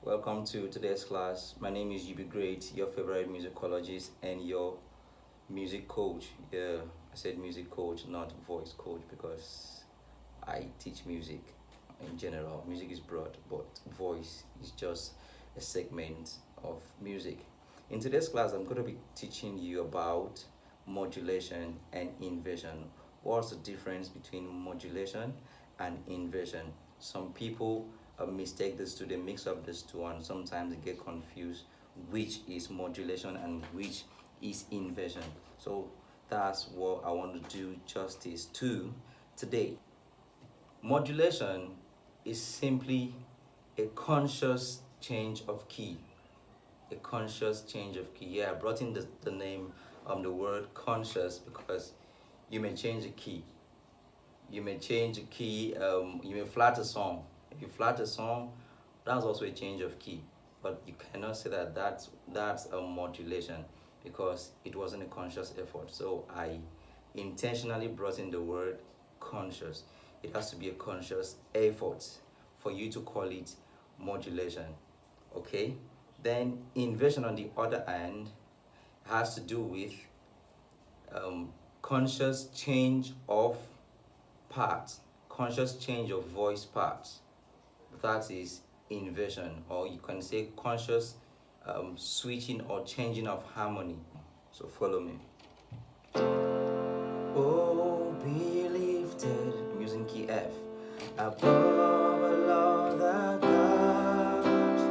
Welcome to today's class. My name is UB Great, your favorite musicologist and your music coach. Yeah, I said music coach, not voice coach, because I teach music in general. Music is broad, but voice is just a segment of music. In today's class, I'm going to be teaching you about modulation and inversion. What's the difference between modulation and inversion? Some people mistake these two, they mix up these two, and sometimes they get confused which is modulation and which is inversion. So that's what I want to do justice to today. Modulation is simply a conscious change of key. A conscious change of key. Yeah, I brought in the name, the word conscious, because you may change a key. You may change a key, you may flat a song. If you flat a song, that's also a change of key. But you cannot say that that's a modulation, because it wasn't a conscious effort. So I intentionally brought in the word conscious. It has to be a conscious effort for you to call it modulation. Okay? Then inversion, on the other hand, has to do with conscious change of parts, conscious change of voice parts. That is inversion, or you can say conscious switching or changing of harmony. So follow me. Oh, be lifted, I'm using key F, above all the gods,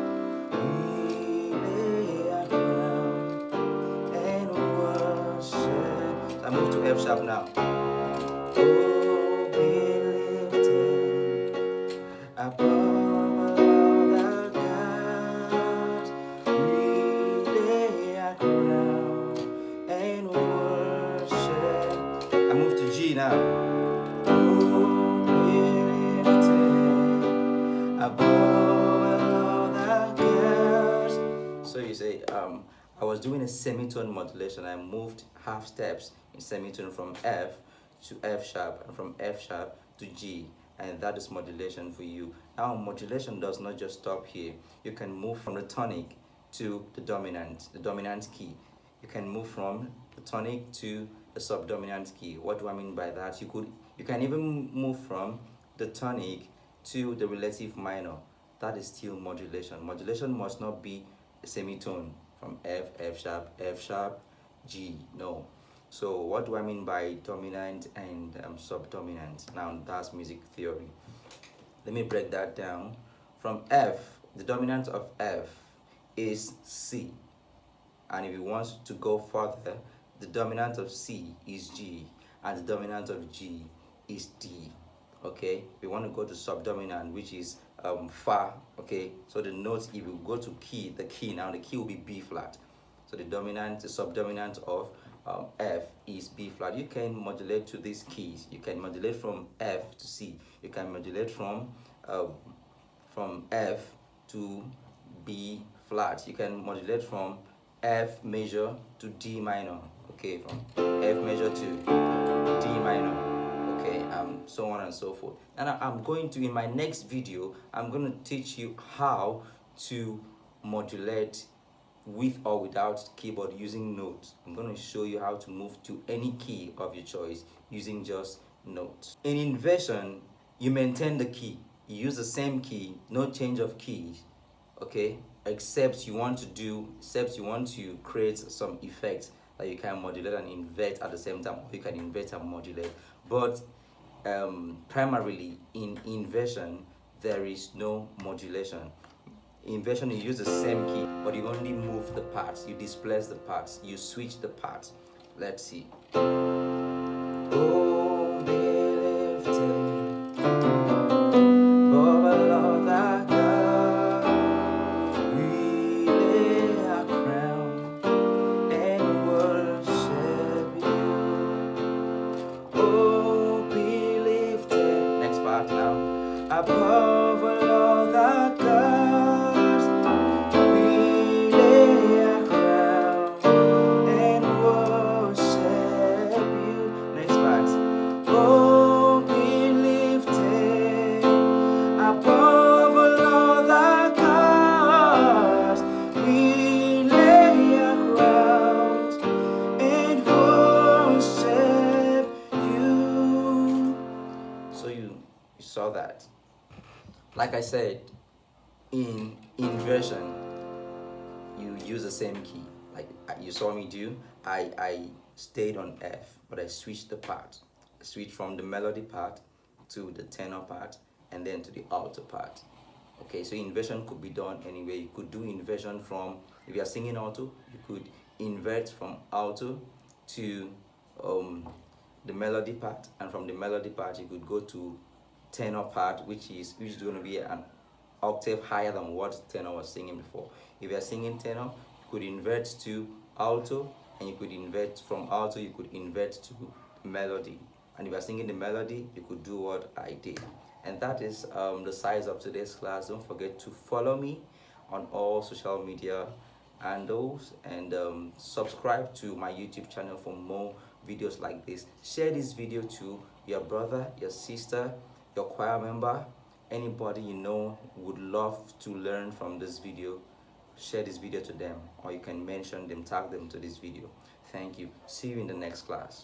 we lay our crown and worship. I move to F sharp now. Oh, be lifted above all the gods, we lay our crown and worship. I move to G now. Oh, be lifted above all the gods. So you say, I was doing a semitone modulation. I moved half steps in semitone from F to F sharp and from F sharp to G, and that is modulation for you. Now modulation does not just stop here. You can move from the tonic to the dominant key. You can move from the tonic to the subdominant key. What do I mean by that? You can even move from the tonic to the relative minor. That is still modulation. Modulation must not be a semitone from F sharp, G. No. So what do I mean by dominant and subdominant? Now that's music theory. Let me break that down. From F, the dominant of F is C. And if you want to go further, the dominant of C is G, and the dominant of G is D. Okay, we want to go to subdominant, which is Fa. Okay, so the notes, if you go to the key will be B flat. So the subdominant of F is B flat. You can modulate to these keys. You can modulate from F to C. You can modulate from F to B flat. You can modulate from F major to D minor. Okay, from F major to D minor. Okay, so on and so forth. And I'm going to, in my next video, I'm going to teach you how to modulate with or without keyboard using notes. I'm going to show you how to move to any key of your choice using just notes. In inversion, you maintain the key. You use the same key, no change of keys. Okay, except you want to create some effects that you can modulate and invert at the same time, or you can invert and modulate. But primarily in inversion, there is no modulation. Inversion, you use the same key, but you only move the parts, you displace the parts, you switch the parts. Let's see. Oh, be lifted above all the gods, we lay our crown and worship you. Oh, be lifted. Next part now. Above all the gods, oh, I said, in inversion, you use the same key. Like you saw me do, I stayed on F, but I switched the part. I switched from the melody part to the tenor part, and then to the alto part. Okay, so inversion could be done anyway. You could do inversion from, if you are singing alto, you could invert from alto to the melody part, and from the melody part you could go to tenor part, which is going to be an octave higher than what tenor was singing before. If you are singing tenor, you could invert to alto, and you could invert from alto, you could invert to melody. And if you are singing the melody, you could do what I did. And that is the size of today's class. Don't forget to follow me on all social media handles, and subscribe to my YouTube channel for more videos like this. Share this video to your brother, your sister, your choir member, anybody you know would love to learn from this video. Share this video to them, or you can mention them, tag them to this video. Thank you. See you in the next class.